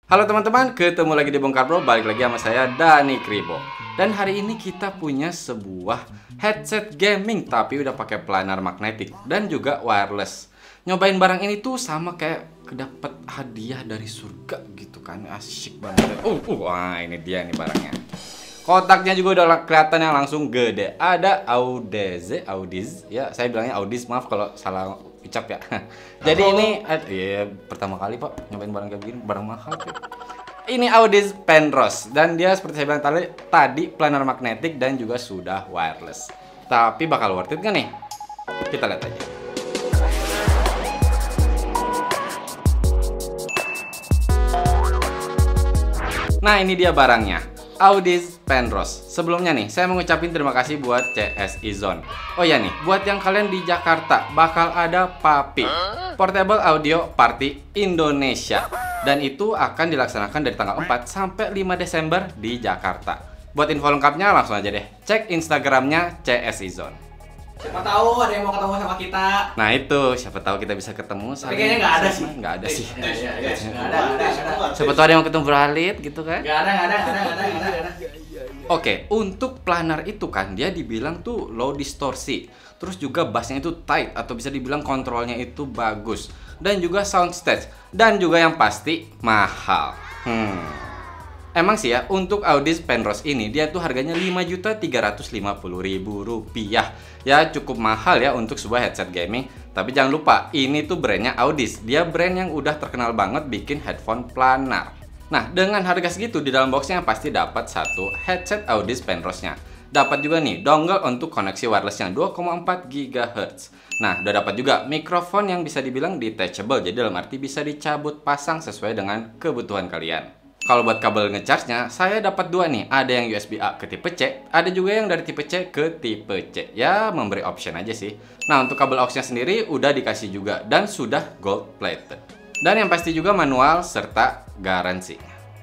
Halo teman-teman, ketemu lagi di Bongkar Bro, balik lagi sama saya Dani Kribo. Dan hari ini kita punya sebuah headset gaming tapi udah pakai planar magnetik dan juga wireless. Nyobain barang ini tuh sama kayak kedapet hadiah dari surga gitu kan, asyik banget. Wah ini dia nih barangnya. Kotaknya juga udah kelihatan yang langsung gede. Ada Audiz, ya saya bilangnya Audiz, maaf kalau salah ucap ya. Jadi ini pertama kali Pak nyobain barang kayak begini, barang mahal tuh. Ini Audiz Penrose dan dia seperti saya bilang tadi planar magnetik dan juga sudah wireless. Tapi bakal worth it nggak nih? Kita lihat aja. Nah ini dia barangnya, Audiz Penrose. Sebelumnya nih, saya mau ngucapin terima kasih buat CSI Zone. Oh ya nih, buat yang kalian di Jakarta, bakal ada PAPI, Portable Audio Party Indonesia. Dan itu akan dilaksanakan dari tanggal 4 sampai 5 Desember di Jakarta. Buat info lengkapnya langsung aja deh, cek Instagramnya CSI Zone. Siapa tahu ada yang mau ketemu sama kita. Nah itu, siapa tahu kita bisa ketemu. Tapi kayaknya nggak ada sih. Nggak ada sih. Nggak ada. Siapa tahu ada yang mau ketemu Berhalit gitu kan? Nggak ada. Oke, untuk planar itu kan dia dibilang tuh low distorsi. Terus juga bassnya itu tight atau bisa dibilang kontrolnya itu bagus. Dan juga sound stage. Dan juga yang pasti mahal. Emang sih ya, untuk Audiz Penrose ini dia tuh harganya Rp5.350.000. Ya cukup mahal ya untuk sebuah headset gaming. Tapi jangan lupa, ini tuh brandnya Audiz. Dia brand yang udah terkenal banget bikin headphone planar. Nah, dengan harga segitu di dalam boxnya pasti dapat satu headset Audiz Penrose-nya. Dapat juga nih dongle untuk koneksi wirelessnya 2,4 GHz. Nah, udah dapat juga mikrofon yang bisa dibilang detachable. Jadi dalam arti bisa dicabut pasang sesuai dengan kebutuhan kalian. Kalau buat kabel ngecharge-nya, saya dapat dua nih. Ada yang USB A ke tipe C, ada juga yang dari tipe C ke tipe C. Ya, memberi option aja sih. Nah, untuk kabel aux-nya sendiri udah dikasih juga dan sudah gold plated. Dan yang pasti juga manual serta garansi.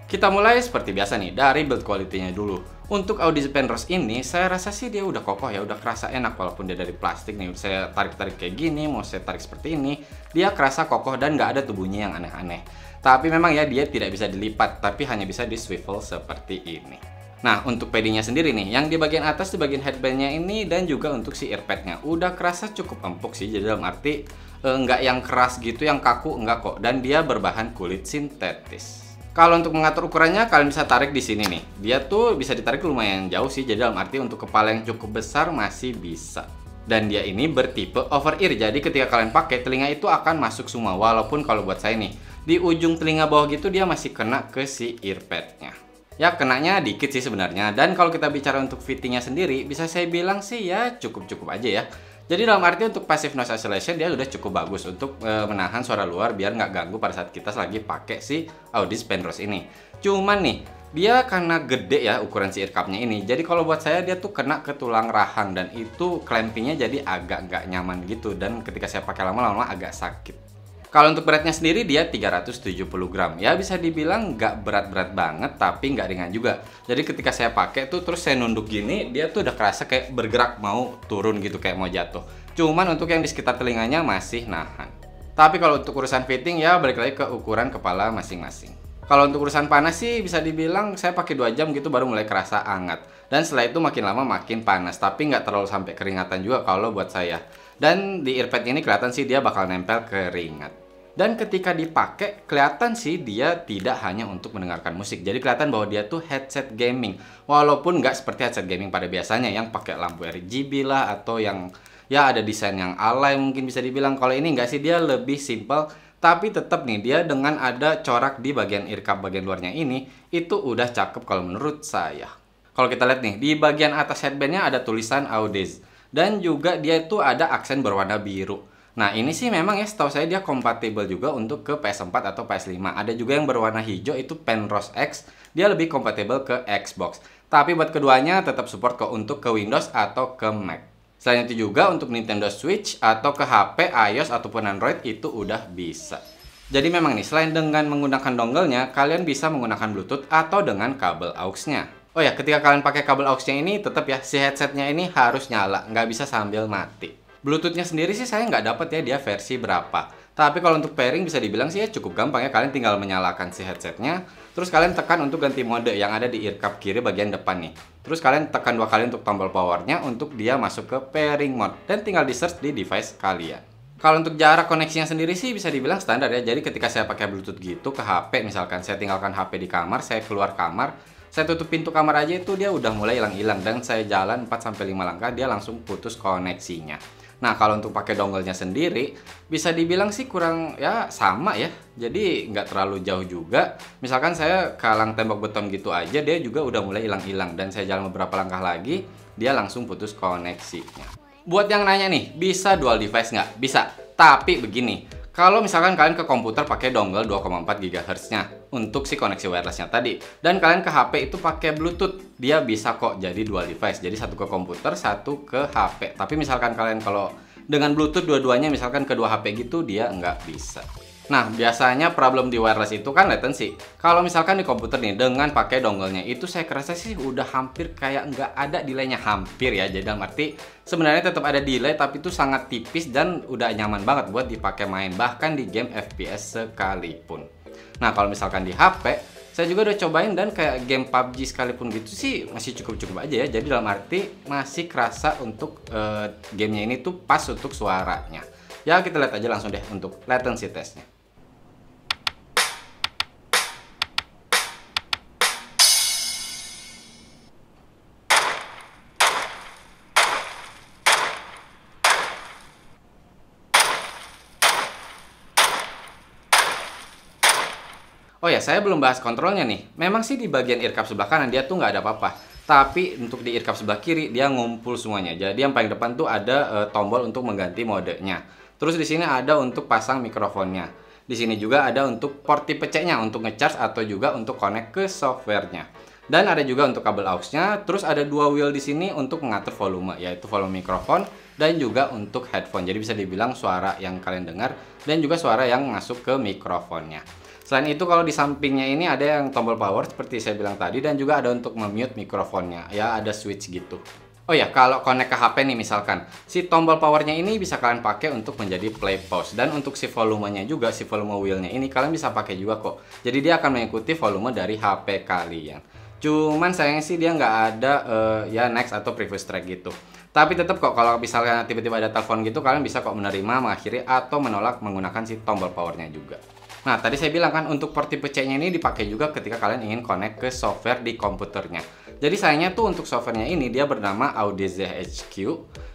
Kita mulai seperti biasa nih, dari build quality-nya dulu. Untuk Audiz Penrose ini, saya rasa sih dia udah kokoh ya, udah kerasa enak walaupun dia dari plastik nih. Saya tarik-tarik kayak gini, mau saya tarik seperti ini, dia kerasa kokoh dan nggak ada tuh bunyi yang aneh-aneh. Tapi memang ya dia tidak bisa dilipat, tapi hanya bisa di swivel seperti ini. Nah, untuk PD-nya sendiri nih, yang di bagian atas di bagian headband-nya ini dan juga untuk si earpad-nya udah kerasa cukup empuk sih. Jadi dalam arti nggak yang keras gitu, yang kaku enggak kok. Dan dia berbahan kulit sintetis. Kalau untuk mengatur ukurannya, kalian bisa tarik di sini nih. Dia tuh bisa ditarik lumayan jauh sih. Jadi dalam arti untuk kepala yang cukup besar masih bisa. Dan dia ini bertipe over ear. Jadi ketika kalian pakai, telinga itu akan masuk semua. Walaupun kalau buat saya nih, di ujung telinga bawah gitu dia masih kena ke si earpad-nya. Ya kenanya dikit sih sebenarnya. Dan kalau kita bicara untuk fittingnya sendiri, bisa saya bilang sih ya cukup-cukup aja ya. Jadi dalam arti untuk passive noise isolation dia udah cukup bagus untuk menahan suara luar biar nggak ganggu pada saat kita lagi pakai si Audiz Penrose ini. Cuman nih, dia karena gede ya ukuran si ear cup-nya ini. Jadi kalau buat saya dia tuh kena ke tulang rahang dan itu clampingnya jadi agak nggak nyaman gitu. Dan ketika saya pakai lama-lama agak sakit. Kalau untuk beratnya sendiri dia 370 gram. Ya bisa dibilang nggak berat-berat banget tapi nggak ringan juga. Jadi ketika saya pakai tuh terus saya nunduk gini, dia tuh udah kerasa kayak bergerak mau turun gitu, kayak mau jatuh. Cuman untuk yang di sekitar telinganya masih nahan. Tapi kalau untuk urusan fitting ya balik lagi ke ukuran kepala masing-masing. Kalau untuk urusan panas sih bisa dibilang saya pakai 2 jam gitu baru mulai kerasa hangat. Dan setelah itu makin lama makin panas. Tapi nggak terlalu sampai keringatan juga kalau buat saya. Dan di earpad ini kelihatan sih dia bakal nempel keringat. Dan ketika dipakai, kelihatan sih dia tidak hanya untuk mendengarkan musik. Jadi kelihatan bahwa dia tuh headset gaming. Walaupun nggak seperti headset gaming pada biasanya yang pakai lampu RGB lah atau yang ya ada desain yang alay mungkin bisa dibilang. Kalau ini nggak sih, dia lebih simple. Tapi tetap nih dia dengan ada corak di bagian ear cup bagian luarnya ini, itu udah cakep kalau menurut saya. Kalau kita lihat nih, di bagian atas headbandnya ada tulisan Audiz. Dan juga dia itu ada aksen berwarna biru. Nah ini sih memang ya setahu saya dia kompatibel juga untuk ke PS4 atau PS5. Ada juga yang berwarna hijau itu Penrose X. Dia lebih kompatibel ke Xbox. Tapi buat keduanya tetap support kok untuk ke Windows atau ke Mac. Selain itu juga untuk Nintendo Switch atau ke HP, iOS ataupun Android itu udah bisa. Jadi memang nih selain dengan menggunakan dongle-nya, kalian bisa menggunakan Bluetooth atau dengan kabel aux-nya. Oh ya, ketika kalian pakai kabel aux-nya ini tetap ya si headsetnya ini harus nyala, nggak bisa sambil mati. Bluetooth-nya sendiri sih saya nggak dapat ya dia versi berapa. Tapi kalau untuk pairing bisa dibilang sih ya cukup gampang ya. Kalian tinggal menyalakan si headsetnya, terus kalian tekan untuk ganti mode yang ada di ear cup kiri bagian depan nih. Terus kalian tekan 2 kali untuk tombol powernya untuk dia masuk ke pairing mode, dan tinggal di search di device kalian. Kalau untuk jarak koneksinya sendiri sih bisa dibilang standar ya. Jadi ketika saya pakai Bluetooth gitu ke HP, misalkan saya tinggalkan HP di kamar, saya keluar kamar, saya tutup pintu kamar aja itu dia udah mulai hilang-hilang, dan saya jalan 4-5 langkah dia langsung putus koneksinya. Nah, kalau untuk pakai dongle-nya sendiri, bisa dibilang sih kurang ya sama ya. Jadi nggak terlalu jauh juga. Misalkan saya kalang tembok beton gitu aja, dia juga udah mulai hilang-hilang. Dan saya jalan beberapa langkah lagi, dia langsung putus koneksinya. Buat yang nanya nih, bisa dual device nggak? Bisa. Tapi begini, kalau misalkan kalian ke komputer pakai dongle 2,4 GHz-nya untuk si koneksi wireless-nya tadi, dan kalian ke HP itu pakai Bluetooth, dia bisa kok jadi dual device. Jadi satu ke komputer, satu ke HP. Tapi misalkan kalian kalau dengan Bluetooth dua-duanya misalkan kedua HP gitu, dia nggak bisa. Nah, biasanya problem di wireless itu kan latency. Kalau misalkan di komputer nih dengan pakai dongle-nya itu saya kerasa sih udah hampir kayak nggak ada delay-nya, hampir ya. Jadi dalam arti sebenarnya tetap ada delay tapi itu sangat tipis dan udah nyaman banget buat dipakai main bahkan di game FPS sekalipun. Nah, kalau misalkan di HP saya juga udah cobain dan kayak game PUBG sekalipun gitu sih masih cukup-cukup aja ya. Jadi dalam arti masih kerasa untuk gamenya ini tuh pas untuk suaranya. Ya kita lihat aja langsung deh untuk latency testnya. Oh ya, saya belum bahas kontrolnya nih. Memang sih di bagian ear cup sebelah kanan dia tuh nggak ada apa-apa. Tapi untuk di ear cup sebelah kiri dia ngumpul semuanya. Jadi yang paling depan tuh ada tombol untuk mengganti modenya. Terus di sini ada untuk pasang mikrofonnya. Di sini juga ada untuk port tipe C-nya untuk ngecharge atau juga untuk connect ke softwarenya. Dan ada juga untuk kabel aux-nya. Terus ada 2 wheel di sini untuk mengatur volume, yaitu volume mikrofon dan juga untuk headphone. Jadi bisa dibilang suara yang kalian dengar dan juga suara yang masuk ke mikrofonnya. Selain itu kalau di sampingnya ini ada yang tombol power seperti saya bilang tadi, dan juga ada untuk memute mikrofonnya. Ya ada switch gitu. Oh ya, kalau connect ke HP nih misalkan, si tombol powernya ini bisa kalian pakai untuk menjadi play pause. Dan untuk si volumenya juga, si volume wheelnya ini kalian bisa pakai juga kok. Jadi dia akan mengikuti volume dari HP kalian. Cuman sayangnya sih dia nggak ada ya next atau previous track gitu. Tapi tetap kok kalau misalnya tiba-tiba ada telepon gitu, kalian bisa kok menerima, mengakhiri, atau menolak menggunakan si tombol powernya juga. Nah, tadi saya bilang kan untuk port tipe C-nya ini dipakai juga ketika kalian ingin connect ke software di komputernya. Jadi sayangnya tuh untuk softwarenya ini dia bernama Audeze HQ.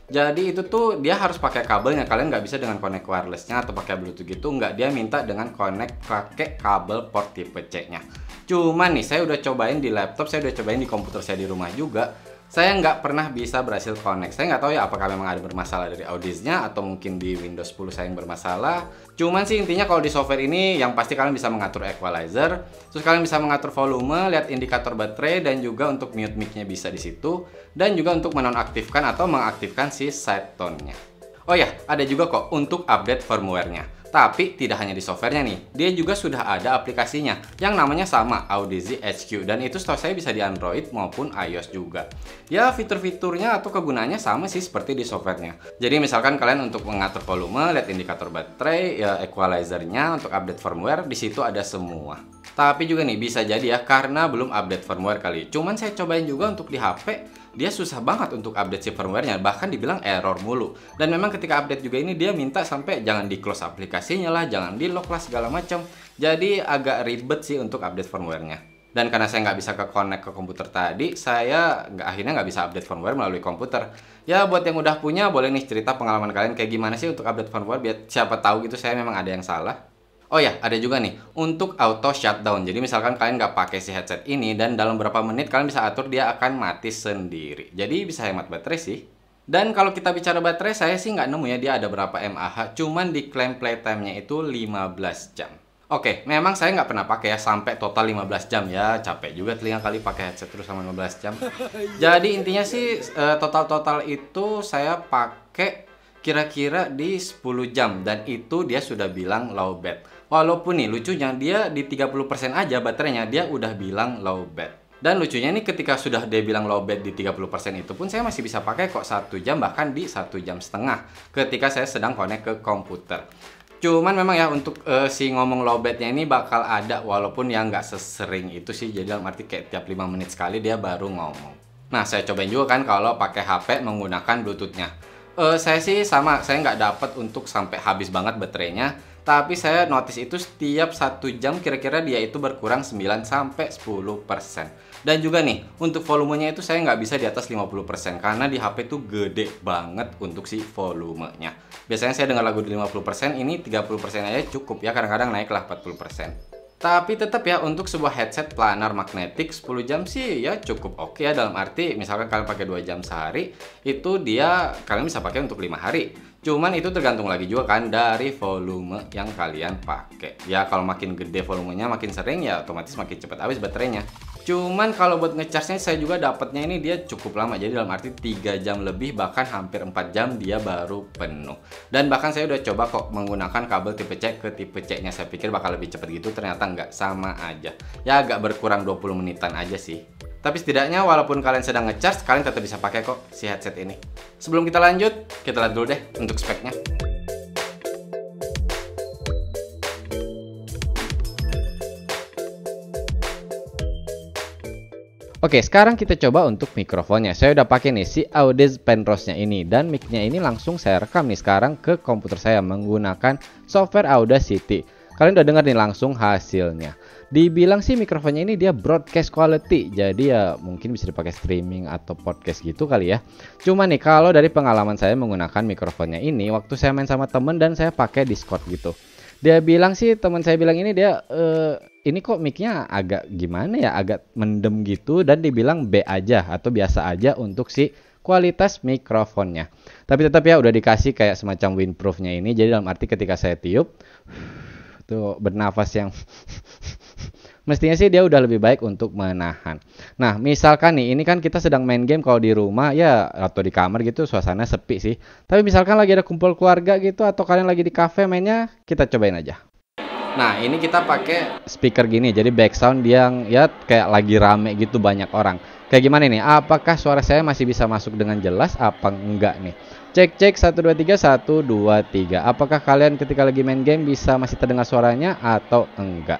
Jadi itu tuh dia harus pakai kabelnya, kalian nggak bisa dengan connect wireless-nya atau pakai Bluetooth gitu, nggak, dia minta dengan connect pakai kabel port tipe C-nya. Cuman nih saya udah cobain di laptop, saya udah cobain di komputer saya di rumah juga. Saya nggak pernah bisa berhasil connect. Saya nggak tahu ya apakah memang ada bermasalah dari Audeze-nya atau mungkin di Windows 10 saya yang bermasalah. Cuman sih intinya kalau di software ini yang pasti kalian bisa mengatur equalizer, terus kalian bisa mengatur volume, lihat indikator baterai, dan juga untuk mute mic-nya bisa di situ, dan juga untuk menonaktifkan atau mengaktifkan si side tone-nya. Oh ya, ada juga kok untuk update firmware-nya. Tapi tidak hanya di softwarenya nih, dia juga sudah ada aplikasinya yang namanya sama, Audeze HQ, dan itu setahu saya bisa di Android maupun iOS juga. Ya fitur-fiturnya atau kegunaannya sama sih seperti di softwarenya. Jadi misalkan kalian untuk mengatur volume, lihat indikator baterai, ya equalizernya, untuk update firmware di situ ada semua. Tapi juga nih bisa jadi ya karena belum update firmware kali. Cuman saya cobain juga untuk di HP, dia susah banget untuk update si firmware-nya, bahkan dibilang error mulu. Dan memang ketika update juga ini dia minta sampai jangan di close aplikasinya lah, jangan di lock lah, segala macam. Jadi agak ribet sih untuk update firmware-nya. Dan karena saya nggak bisa ke connect ke komputer tadi, saya akhirnya nggak bisa update firmware melalui komputer. Ya buat yang udah punya, boleh nih cerita pengalaman kalian kayak gimana sih untuk update firmware, biar siapa tahu gitu saya memang ada yang salah. Oh ya, ada juga nih untuk auto shutdown. Jadi misalkan kalian nggak pakai si headset ini dan dalam berapa menit kalian bisa atur dia akan mati sendiri. Jadi bisa hemat baterai sih. Dan kalau kita bicara baterai, saya sih nggak nemu ya dia ada berapa mAh. Cuman di klaim playtime-nya itu 15 jam. Oke, memang saya nggak pernah pakai ya sampai total 15 jam ya. Capek juga telinga kali pakai headset terus sama 15 jam. Jadi intinya sih total itu saya pakai kira-kira di 10 jam. Dan itu dia sudah bilang low bat. Walaupun nih lucunya dia di 30% aja baterainya dia udah bilang low bat. Dan lucunya nih ketika sudah dia bilang low bat di 30% itu pun saya masih bisa pakai kok 1 jam, bahkan di 1 jam setengah ketika saya sedang connect ke komputer. Cuman memang ya untuk si ngomong lowbatnya ini bakal ada, walaupun ya nggak sesering itu sih. Jadi dalam arti kayak tiap 5 menit sekali dia baru ngomong. Nah, saya cobain juga kan kalau pakai HP menggunakan Bluetooth-nya. Saya sih sama, saya nggak dapat untuk sampai habis banget baterainya. Tapi saya notice itu setiap 1 jam kira-kira dia itu berkurang 9-10%. Dan juga nih, untuk volumenya itu saya nggak bisa di atas 50% karena di HP itu gede banget untuk si volumenya. Biasanya saya dengar lagu di 50%, ini 30% aja cukup ya, kadang-kadang naiklah 40%. Tapi tetap ya, untuk sebuah headset planar magnetik 10 jam sih ya cukup oke ya. Dalam arti misalkan kalian pakai 2 jam sehari, itu kalian bisa pakai untuk 5 hari. Cuman itu tergantung lagi juga kan dari volume yang kalian pakai. Ya kalau makin gede volumenya, makin sering ya otomatis makin cepat habis baterainya. Cuman kalau buat ngecharge-nya saya juga dapatnya ini dia cukup lama. Jadi dalam arti 3 jam lebih, bahkan hampir 4 jam dia baru penuh. Dan bahkan saya udah coba kok menggunakan kabel tipe C ke tipe C-nya. Saya pikir bakal lebih cepat gitu, ternyata nggak, sama aja. Ya agak berkurang 20 menitan aja sih. Tapi setidaknya walaupun kalian sedang ngecharge, kalian tetap bisa pakai kok si headset ini. Sebelum kita lanjut, kita lihat dulu deh untuk speknya. Oke, sekarang kita coba untuk mikrofonnya. Saya udah pakai nih si Audeze Penrose-nya ini, dan mic-nya ini langsung saya rekam nih sekarang ke komputer saya menggunakan software Audacity. Kalian udah dengar nih langsung hasilnya. Dibilang sih mikrofonnya ini dia broadcast quality, jadi ya mungkin bisa dipakai streaming atau podcast gitu kali ya. Cuma nih kalau dari pengalaman saya menggunakan mikrofonnya ini, waktu saya main sama temen dan saya pakai Discord gitu, dia bilang sih, teman saya bilang ini dia ini kok mic-nya agak gimana ya, agak mendem gitu, dan dibilang B aja atau biasa aja untuk si kualitas mikrofonnya. Tapi tetap ya udah dikasih kayak semacam windproof-nya ini, jadi dalam arti ketika saya tiup tuh bernafas yang mestinya sih dia udah lebih baik untuk menahan. Nah, misalkan nih, ini kan kita sedang main game kalau di rumah ya atau di kamar gitu, suasana sepi sih. Tapi misalkan lagi ada kumpul keluarga gitu atau kalian lagi di cafe mainnya, kita cobain aja. Nah, ini kita pakai speaker gini, jadi background yang ya kayak lagi rame gitu, banyak orang. Kayak gimana nih? Apakah suara saya masih bisa masuk dengan jelas apa enggak nih? Cek 1 2 3 1 2 3. Apakah kalian ketika lagi main game bisa masih terdengar suaranya atau enggak?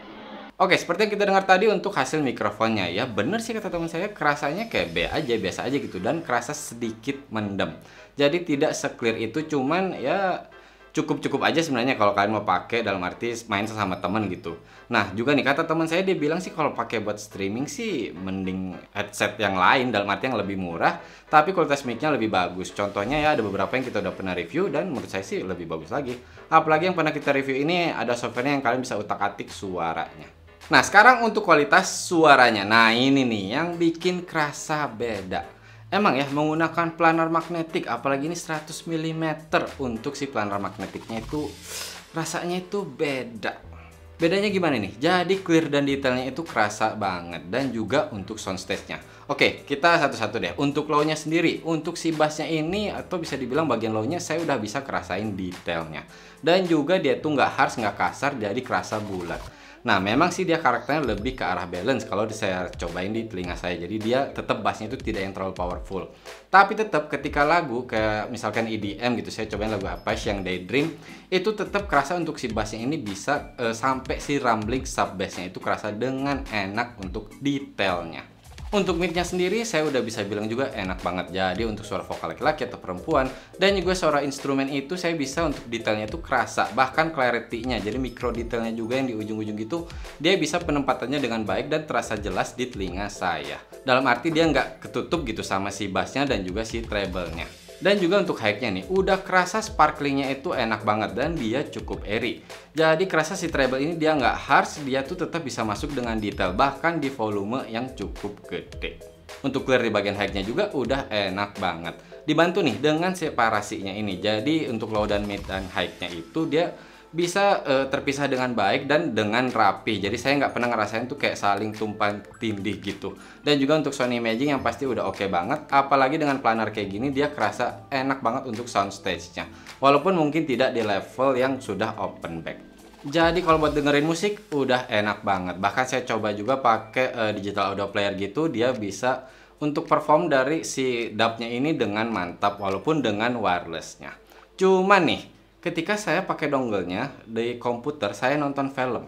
Oke, seperti yang kita dengar tadi untuk hasil mikrofonnya ya, bener sih kata teman saya, kerasanya kayak B aja, biasa aja gitu, dan kerasa sedikit mendem. Jadi tidak se-clear itu, cuman ya cukup aja sebenarnya kalau kalian mau pakai dalam arti main sama temen gitu. Nah juga nih kata teman saya, dia bilang sih kalau pakai buat streaming sih mending headset yang lain, dalam arti yang lebih murah tapi kualitas mic-nya lebih bagus. Contohnya ya ada beberapa yang kita udah pernah review dan menurut saya sih lebih bagus lagi. Apalagi yang pernah kita review ini ada softwarenya yang kalian bisa utak-atik suaranya. Nah sekarang untuk kualitas suaranya, nah ini nih yang bikin kerasa beda. Emang ya menggunakan planar magnetik, apalagi ini 100 mm untuk si planar magnetiknya itu rasanya itu beda. Bedanya gimana nih? Jadi clear dan detailnya itu kerasa banget, dan juga untuk soundstage-nya. Oke, kita satu-satu deh. Untuk low-nya sendiri, untuk si bass-nya ini atau bisa dibilang bagian low-nya saya udah bisa kerasain detailnya. Dan juga dia tuh nggak harsh, nggak kasar, jadi kerasa bulat. Nah memang sih dia karakternya lebih ke arah balance kalau saya cobain di telinga saya. Jadi dia tetap bassnya itu tidak yang terlalu powerful. Tapi tetap ketika lagu kayak misalkan EDM gitu, saya cobain lagu Apache yang Daydream, itu tetap kerasa untuk si bassnya ini bisa sampai si rumbling sub bassnya itu kerasa dengan enak untuk detailnya. Untuk mid-nya sendiri saya udah bisa bilang juga enak banget. Jadi untuk suara vokal laki-laki atau perempuan dan juga suara instrumen itu saya bisa untuk detailnya itu kerasa, bahkan clarity-nya, jadi mikro detailnya juga yang di ujung-ujung gitu dia bisa penempatannya dengan baik dan terasa jelas di telinga saya. Dalam arti dia nggak ketutup gitu sama si bass-nya dan juga si treble-nya. Dan juga untuk high-nya nih, udah kerasa sparklingnya itu enak banget dan dia cukup airy. Jadi kerasa si treble ini dia nggak harsh, dia tuh tetap bisa masuk dengan detail, bahkan di volume yang cukup gede. Untuk clear di bagian high-nya juga udah enak banget. Dibantu nih dengan separasinya ini, jadi untuk low dan mid dan high-nya itu dia bisa terpisah dengan baik dan dengan rapi. Jadi saya nggak pernah ngerasain tuh kayak saling tumpang tindih gitu. Dan juga untuk sound imaging yang pasti udah oke banget. Apalagi dengan planar kayak gini dia kerasa enak banget untuk soundstage-nya. Walaupun mungkin tidak di level yang sudah open back. Jadi kalau buat dengerin musik udah enak banget. Bahkan saya coba juga pakai digital audio player gitu, dia bisa untuk perform dari si dub-nya ini dengan mantap walaupun dengan wireless-nya. Cuman nih ketika saya pakai dongle-nya di komputer, saya nonton film.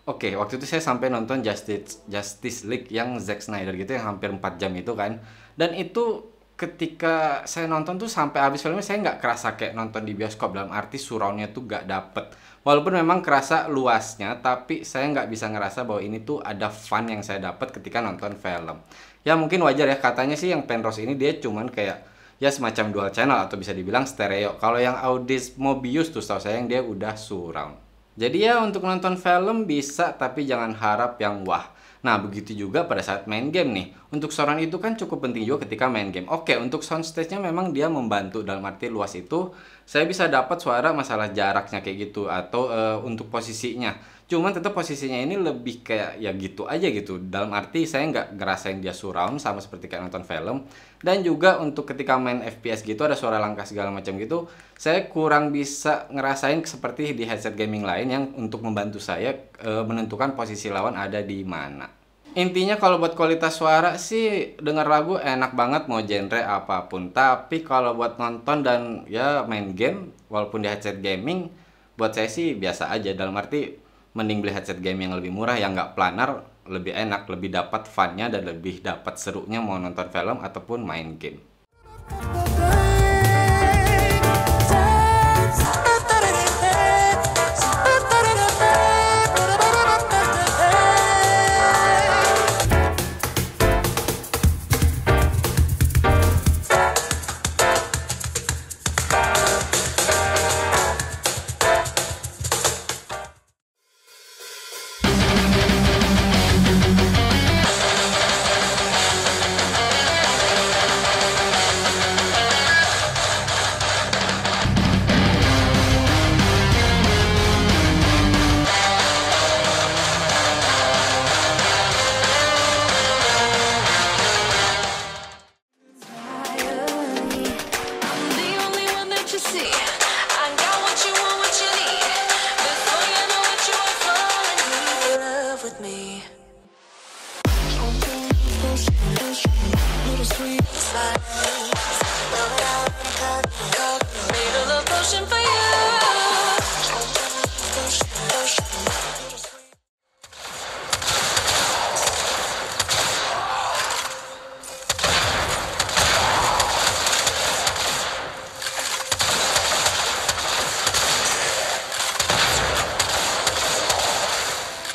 Oke, waktu itu saya sampai nonton Justice League yang Zack Snyder gitu, yang hampir 4 jam itu kan. Dan itu ketika saya nonton tuh sampai habis filmnya saya nggak kerasa kayak nonton di bioskop, dalam arti surround-nya tuh nggak dapet. Walaupun memang kerasa luasnya, tapi saya nggak bisa ngerasa bahwa ini tuh ada fun yang saya dapat ketika nonton film. Ya mungkin wajar ya, katanya sih yang Penrose ini dia cuman kayak ya semacam dual channel atau bisa dibilang stereo. Kalau yang Audis Mobius tuh setahu saya yang dia udah surround. Jadi ya untuk nonton film bisa, tapi jangan harap yang wah. Nah begitu juga pada saat main game nih. Untuk surround itu kan cukup penting juga ketika main game. Oke, untuk soundstage-nya memang dia membantu, dalam arti luas itu saya bisa dapat suara masalah jaraknya kayak gitu, atau untuk posisinya. Cuman tetap posisinya ini lebih kayak ya gitu aja gitu. Dalam arti saya nggak ngerasain dia surround sama seperti kayak nonton film. Dan juga untuk ketika main FPS gitu ada suara langkah segala macam gitu, saya kurang bisa ngerasain seperti di headset gaming lain yang untuk membantu saya menentukan posisi lawan ada di mana. Intinya kalau buat kualitas suara sih denger lagu enak banget mau genre apapun. Tapi kalau buat nonton dan ya main game walaupun di headset gaming, buat saya sih biasa aja. Dalam arti mending beli headset game yang lebih murah, yang nggak planar, lebih enak, lebih dapat fun-nya dan lebih dapat serunya mau nonton film ataupun main game.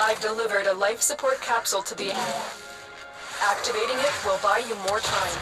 I've delivered a life support capsule to the end. Activating it will buy you more time.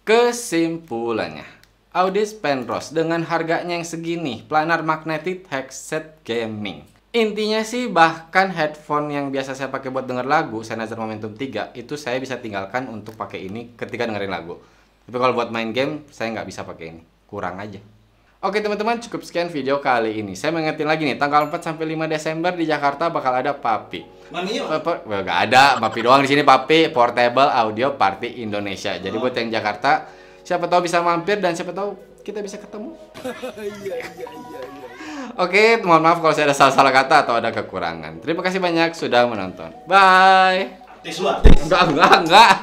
Kesimpulannya, Audis Penrose dengan harganya yang segini, planar magnetic headset gaming. Intinya sih bahkan headphone yang biasa saya pakai buat denger lagu, Sennheiser Momentum 3, itu saya bisa tinggalkan untuk pakai ini ketika dengerin lagu. Tapi kalau buat main game, saya nggak bisa pakai ini. Kurang aja. Oke teman-teman, cukup sekian video kali ini. Saya mengingetin lagi nih, tanggal 4 sampai 5 Desember di Jakarta bakal ada Papi. Nggak ada, Papi doang di sini. Papi Portable Audio Party Indonesia. Jadi buat yang Jakarta, siapa tahu bisa mampir dan siapa tahu kita bisa ketemu. Oke, mohon maaf kalau saya ada salah-salah kata atau ada kekurangan. Terima kasih banyak sudah menonton. Bye. Tes. Enggak.